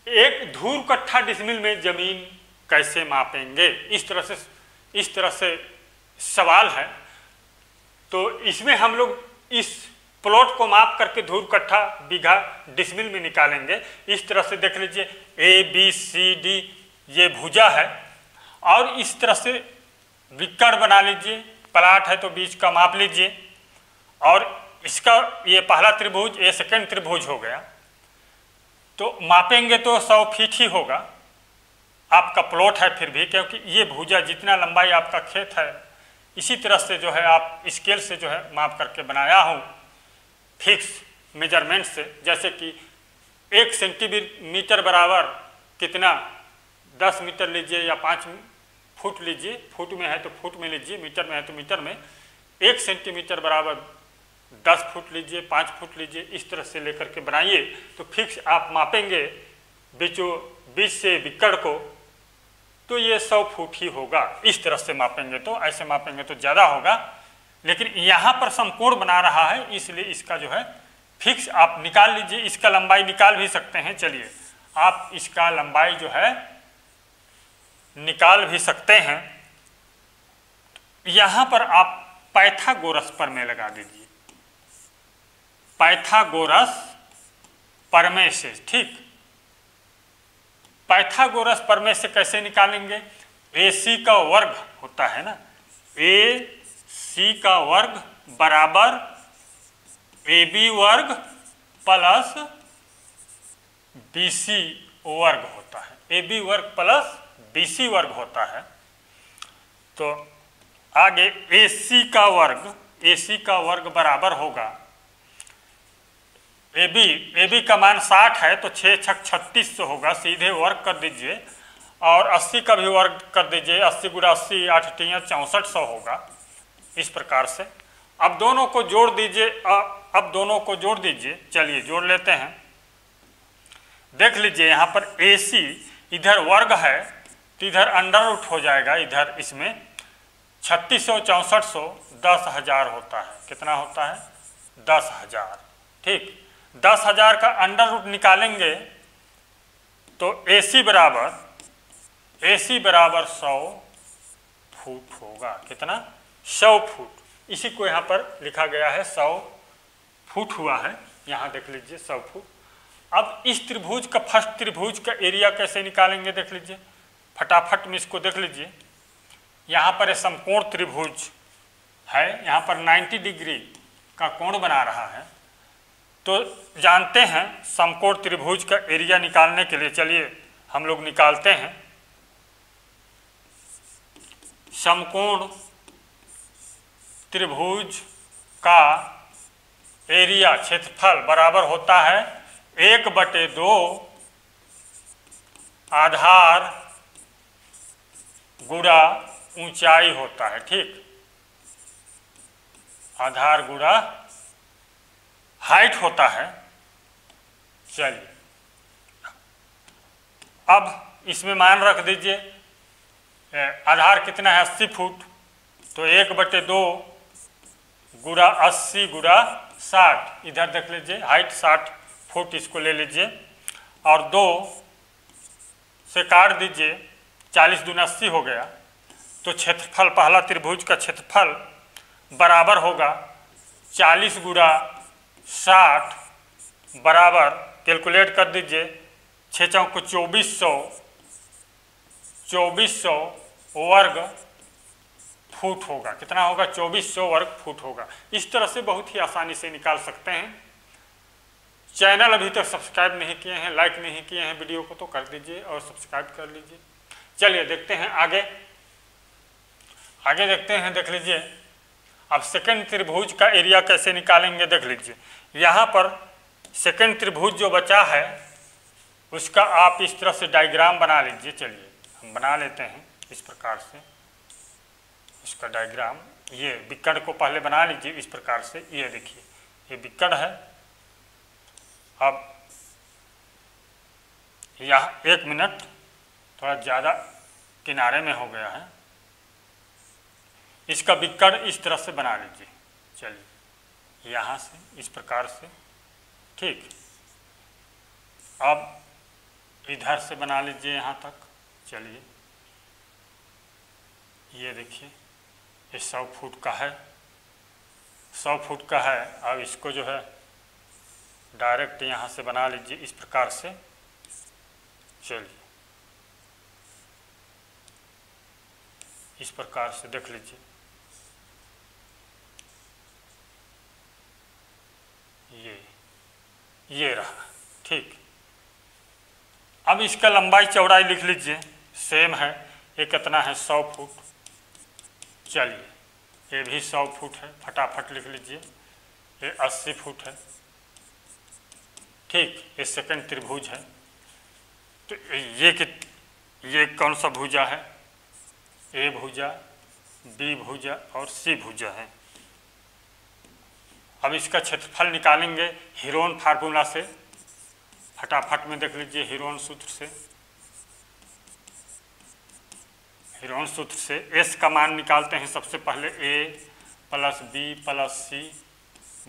एक धूर कट्ठा डिसमिल में जमीन कैसे मापेंगे, इस तरह से सवाल है। तो इसमें हम लोग इस प्लॉट को माप करके धूर कट्ठा बीघा डिसमिल में निकालेंगे। इस तरह से देख लीजिए ए बी सी डी ये भुजा है और इस तरह से विकर्ण बना लीजिए, प्लाट है तो बीच का माप लीजिए और इसका ये पहला त्रिभुज, ये सेकंड त्रिभुज हो गया। तो मापेंगे तो 100 फीट ही होगा आपका प्लॉट है फिर भी, क्योंकि ये भुजा जितना लंबाई आपका खेत है इसी तरह से जो है आप स्केल से जो है माप करके बनाया हूँ फिक्स मेजरमेंट से। जैसे कि 1 सेंटीमीटर बराबर कितना 10 मीटर लीजिए या 5 फुट लीजिए, फुट में है तो फुट में लीजिए, मीटर में है तो मीटर में। 1 सेंटीमीटर बराबर 10 फुट लीजिए, 5 फुट लीजिए, इस तरह से लेकर के बनाइए तो फिक्स आप मापेंगे बीचों बीच से विकर्ण को तो ये 100 फुट ही होगा। इस तरह से मापेंगे तो, ऐसे मापेंगे तो ज़्यादा होगा, लेकिन यहाँ पर समकोण बना रहा है इसलिए इसका जो है फिक्स आप निकाल लीजिए। इसका लंबाई निकाल भी सकते हैं, चलिए आप इसका लंबाई जो है निकाल भी सकते हैं। यहाँ पर आप पाइथागोरस प्रमेय लगा दीजिए, पाइथागोरस प्रमेय से, ठीक। पाइथागोरस प्रमेय से कैसे निकालेंगे, AC का वर्ग होता है ना, AC का वर्ग बराबर AB वर्ग प्लस BC वर्ग होता है, AB वर्ग प्लस BC वर्ग होता है। तो आगे AC का वर्ग बराबर होगा AB का मान 60 है तो 6 छक 3600 होगा, सीधे वर्ग कर दीजिए और 80 का भी वर्ग कर दीजिए, 80 गुणा 80 8 × 6400 होगा। इस प्रकार से अब दोनों को जोड़ दीजिए, अब दोनों को जोड़ दीजिए, चलिए जोड़ लेते हैं। देख लीजिए यहाँ पर AC इधर वर्ग है तो इधर अंडर रूट हो जाएगा, इधर इसमें 3600 6400 10,000 होता है। कितना होता है 10,000, ठीक। 10,000 का अंडर रूट निकालेंगे तो AC बराबर 100 फुट होगा। कितना 100 फुट, इसी को यहाँ पर लिखा गया है 100 फुट हुआ है, यहाँ देख लीजिए 100 फुट। अब इस त्रिभुज का फर्स्ट त्रिभुज का एरिया कैसे निकालेंगे देख लीजिए, फटाफट में इसको देख लीजिए। यहाँ पर समकोण त्रिभुज है, यहाँ पर 90 डिग्री का कोण बना रहा है। तो जानते हैं समकोण त्रिभुज का एरिया निकालने के लिए, चलिए हम लोग निकालते हैं। समकोण त्रिभुज का एरिया क्षेत्रफल बराबर होता है 1/2 आधार गुणा ऊंचाई होता है, ठीक। आधार गुणा हाइट होता है। चलिए अब इसमें मान रख दीजिए, आधार कितना है 80 फुट, तो 1/2 गुणा 80 गुणा 60, इधर देख लीजिए हाइट 60 फुट, इसको ले लीजिए और 2 से काट दीजिए, 40 दूना 80 हो गया। तो क्षेत्रफल, पहला त्रिभुज का क्षेत्रफल बराबर होगा 40 गुणा 60 बराबर, कैलकुलेट कर दीजिए, 6 चौक 2400 वर्ग फुट होगा। कितना होगा 2400 वर्ग फुट होगा। इस तरह से बहुत ही आसानी से निकाल सकते हैं। चैनल अभी तक सब्सक्राइब नहीं किए हैं, लाइक नहीं किए हैं वीडियो को, तो कर दीजिए और सब्सक्राइब कर लीजिए। चलिए देखते हैं आगे देखते हैं। देख लीजिए अब सेकंड त्रिभुज का एरिया कैसे निकालेंगे देख लीजिए। यहाँ पर सेकंड त्रिभुज जो बचा है उसका आप इस तरह से डायग्राम बना लीजिए। चलिए हम बना लेते हैं इस प्रकार से इसका डायग्राम। ये विकर्ण को पहले बना लीजिए इस प्रकार से, ये देखिए ये विकर्ण है। अब यहाँ 1 मिनट, थोड़ा ज़्यादा किनारे में हो गया है, इसका विकर्ण इस तरह से बना लीजिए। चलिए यहाँ से इस प्रकार से, ठीक। अब इधर से बना लीजिए यहाँ तक। चलिए ये देखिए ये 100 फुट का है, 100 फुट का है। अब इसको जो है डायरेक्ट यहाँ से बना लीजिए इस प्रकार से। चलिए इस प्रकार से देख लीजिए, ये रहा। ठीक, अब इसका लंबाई चौड़ाई लिख लीजिए, सेम है। ये कितना है? 100 फुट। चलिए ये भी 100 फुट है, फटाफट लिख लीजिए। ये 80 फुट है। ठीक, ये सेकंड त्रिभुज है। तो ये कौन सा भुजा है? ए भुजा, बी भुजा और सी भुजा है। अब इसका क्षेत्रफल निकालेंगे हीरोन फार्मूला से। फटाफट में देख लीजिए, हीरोन सूत्र से एस का मान निकालते हैं सबसे पहले। ए प्लस बी प्लस सी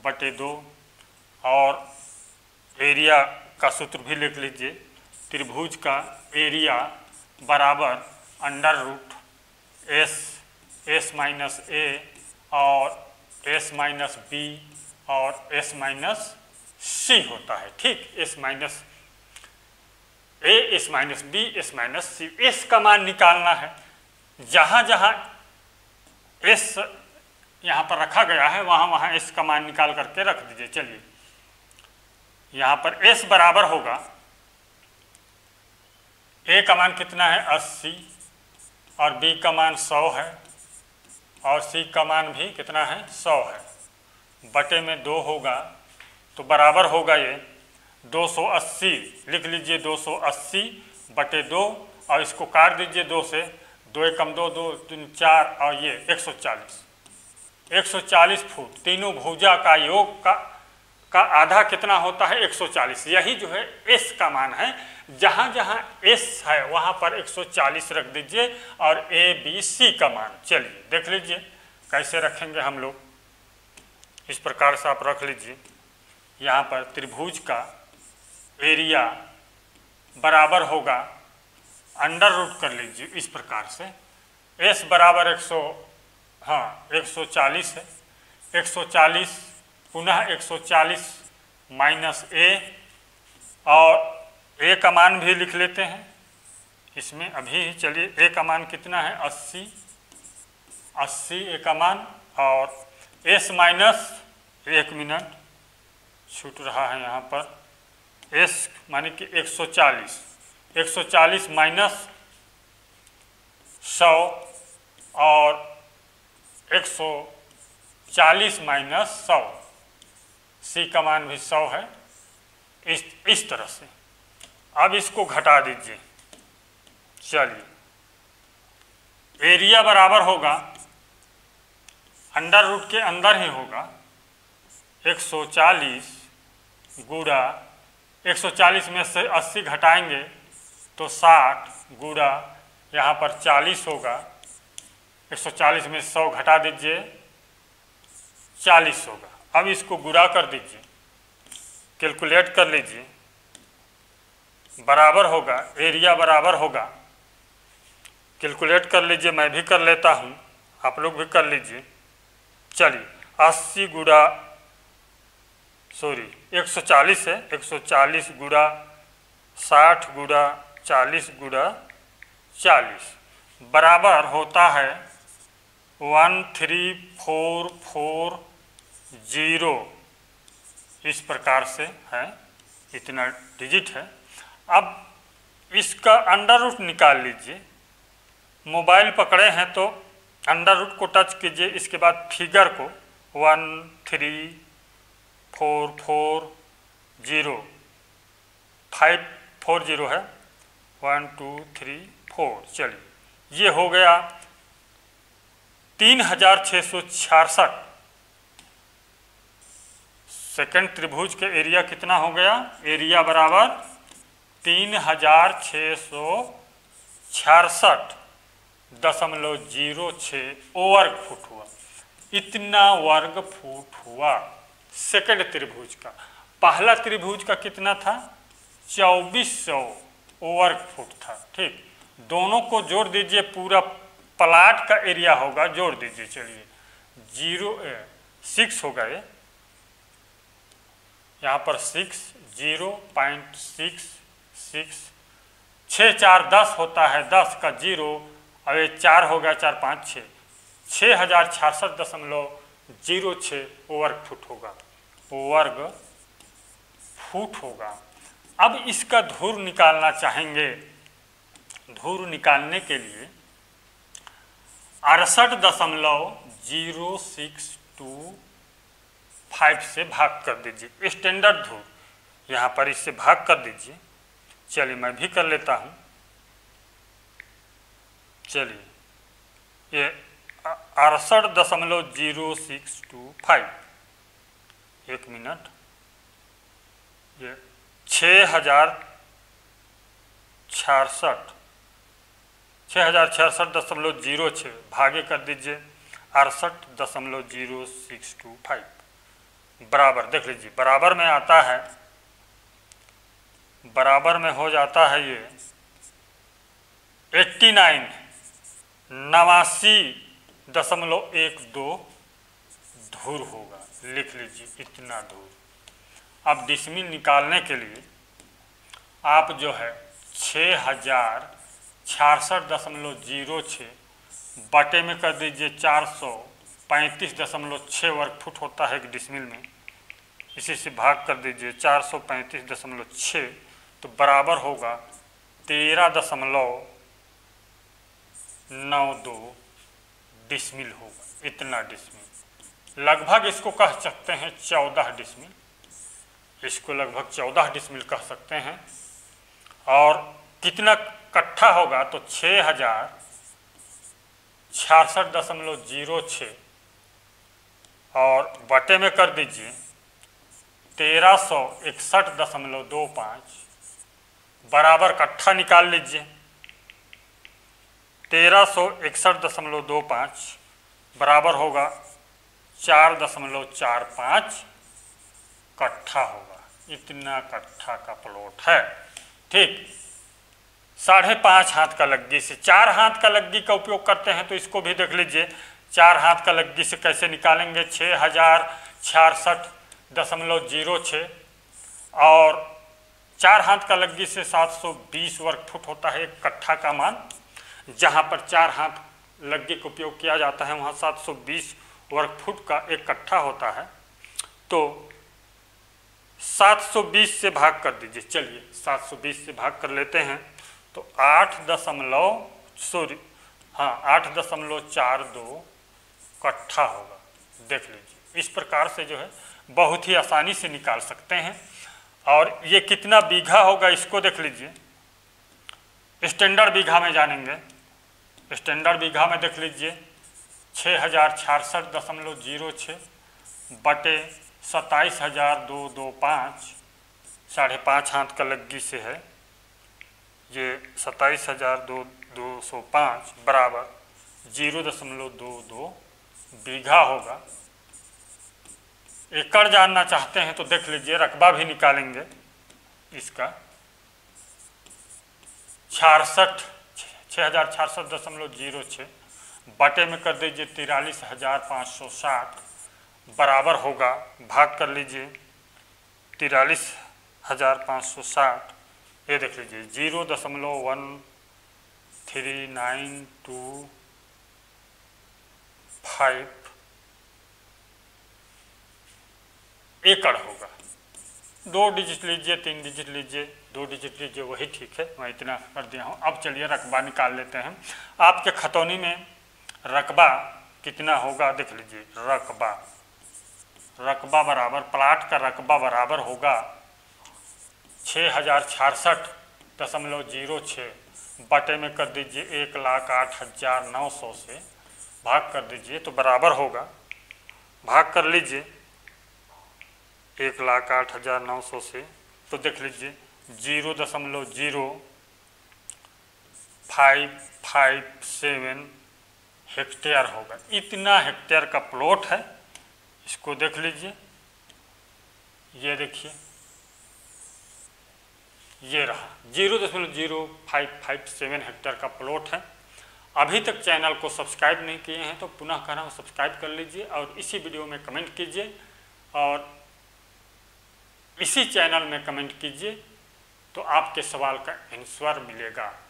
बटे 2, और एरिया का सूत्र भी लिख लीजिए। त्रिभुज का एरिया बराबर under root S minus A और एस माइनस बी और एस माइनस सी होता है। ठीक, S minus A, S minus B, S minus C. S का मान निकालना है। जहाँ जहाँ एस यहाँ पर रखा गया है वहाँ वहाँ एस का मान निकाल करके रख दीजिए। चलिए यहाँ पर एस बराबर होगा, ए का मान कितना है? 80, और बी का मान 100 है, और सी का मान भी कितना है? 100 है। बटे में 2 होगा, तो बराबर होगा ये 280। लिख लीजिए 280 बटे 2, और इसको काट दीजिए 2 से। 2 एकम 2, 2 3 4, और ये 140 फुट। तीनों भुजा का योग का आधा कितना होता है? 140। यही जो है एस का मान है। जहाँ जहाँ एस है वहाँ पर 140 रख दीजिए, और ए बी सी का मान। चलिए देख लीजिए कैसे रखेंगे हम लोग। इस प्रकार से आप रख लीजिए। यहाँ पर त्रिभुज का एरिया बराबर होगा, अंडर रूट कर लीजिए इस प्रकार से। एस बराबर 140 है। 140 पुनः 140 माइनस ए, और ए का मान भी लिख लेते हैं इसमें अभी। चलिए ए का मान कितना है? 80 ए का मान, और एस माइनस, 1 मिनट छूट रहा है यहाँ पर। एस माने कि 140 माइनस 100, और 140 माइनस 100, सी का मान भी 100 है। इस तरह से अब इसको घटा दीजिए। चलिए एरिया बराबर होगा, अंडर रूट के अंदर ही होगा, 140 गुणा 140 में से 80 घटाएंगे तो 60 गुणा यहाँ पर 40 होगा। 140 में 100 घटा दीजिए, 40 होगा। अब इसको गुणा कर दीजिए, कैलकुलेट कर लीजिए। बराबर होगा, एरिया बराबर होगा, कैलकुलेट कर लीजिए। मैं भी कर लेता हूँ, आप लोग भी कर लीजिए। चलिए 80 गुणा 140 है, 140 गुणा 60 गुणा 40 गुणा 40 बराबर होता है 13440। इस प्रकार से है, इतना डिजिट है। अब इसका अंडर रूट निकाल लीजिए। मोबाइल पकड़े हैं तो अंडर रूट को टच कीजिए, इसके बाद फिगर को 13440 540 है, 1 2 3 4। चलिए ये हो गया 3666। सेकंड त्रिभुज के एरिया कितना हो गया? एरिया बराबर 3666.06 वर्ग फुट हुआ। इतना वर्ग फुट हुआ सेकंड त्रिभुज का। पहला त्रिभुज का कितना था? 2400 वर्ग फुट था। ठीक, दोनों को जोड़ दीजिए, पूरा प्लाट का एरिया होगा, जोड़ दीजिए। चलिए 6 होगा ये, यहाँ पर 6 0.66 6 4 10 होता है, 10 का 0, अब ये 4 हो गया, 4 5 6 6066.06 वर्ग फुट होगा, वर्ग फुट होगा। अब इसका धूर निकालना चाहेंगे। धूर निकालने के लिए 68.0625 से भाग कर दीजिए, स्टैंडर्ड धूर यहाँ पर इससे भाग कर दीजिए। चलिए मैं भी कर लेता हूँ। चलिए ये 68.0625, एक मिनट, ये 6066.06 भागे कर दीजिए 68.0625 बराबर, देख लीजिए बराबर में आता है, बराबर में हो जाता है ये 89.12 धूर होगा। लिख लीजिए इतना धूर। अब डिसमिल निकालने के लिए आप जो है 6066.06 बटे में कर दीजिए 435.6 वर्ग फुट होता है एक डिसमिल में, इसी से भाग कर दीजिए 435.6, तो बराबर होगा 13.92 डिसमिल होगा। इतना डिसमिल, लगभग इसको कह सकते हैं 14 डिसमिल, इसको लगभग 14 डिसमिल कह सकते हैं। और कितना कट्ठा होगा, तो 6066.06 और बटे में कर दीजिए 1361.25 बराबर कट्ठा निकाल लीजिए। 1361.25 बराबर होगा 4.45 कट्ठा होगा। इतना कट्ठा का प्लॉट है। ठीक, 5.5 हाथ का लग्गी से 4 हाथ का लग्गी का उपयोग करते हैं, तो इसको भी देख लीजिए 4 हाथ का लग्गी से कैसे निकालेंगे। 6066.06 और 4 हाथ का लग्गी से 720 वर्ग फुट होता है एक कट्ठा का मान। जहाँ पर 4 हाथ लग्गी का उपयोग किया जाता है वहाँ 720 वर्ग फुट का एक कट्ठा होता है। तो 720 से भाग कर दीजिए। चलिए 720 से भाग कर लेते हैं, तो 8.42 कट्ठा होगा। देख लीजिए इस प्रकार से जो है बहुत ही आसानी से निकाल सकते हैं। और ये कितना बीघा होगा इसको देख लीजिए, स्टैंडर्ड बीघा में जानेंगे। स्टैंडर्ड बीघा में देख लीजिए 6066.06 बटे 27,225, 5.5 हाथ का लग्गी से है ये 27,205 बराबर 0.22 बीघा होगा। एकड़ जानना चाहते हैं तो देख लीजिए, रकबा भी निकालेंगे इसका। 6,460.06 बटे में कर दीजिए 43,560 बराबर होगा, भाग कर लीजिए 43,560, ये देख लीजिए 0.13925 एकड़ होगा। 2 डिजिट लीजिए, 3 डिजिट लीजिए, 2 डिजिट लीजिए, वही ठीक है, मैं इतना कर दिया हूँ। अब चलिए रकबा निकाल लेते हैं। आपके खतौनी में रकबा कितना होगा देख लीजिए। रकबा बराबर, प्लाट का रकबा बराबर होगा 6066.06 बटे में कर दीजिए 1,08,900 से भाग कर दीजिए, तो बराबर होगा, भाग कर लीजिए 1,08,900 से, तो देख लीजिए 0.0557 हेक्टेयर होगा। इतना हेक्टेयर का प्लॉट है। इसको देख लीजिए, ये देखिए ये रहा 0.0557 हेक्टेयर का प्लॉट है। अभी तक चैनल को सब्सक्राइब नहीं किए हैं तो पुनः कह रहा हूँ सब्सक्राइब कर लीजिए और इसी वीडियो में कमेंट कीजिए और इसी चैनल में कमेंट कीजिए तो आपके सवाल का आंसर मिलेगा।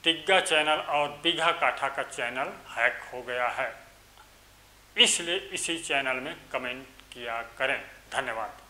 तिग्गा चैनल और बीघा काठा का चैनल हैक हो गया है, इसलिए इसी चैनल में कमेंट किया करें। धन्यवाद।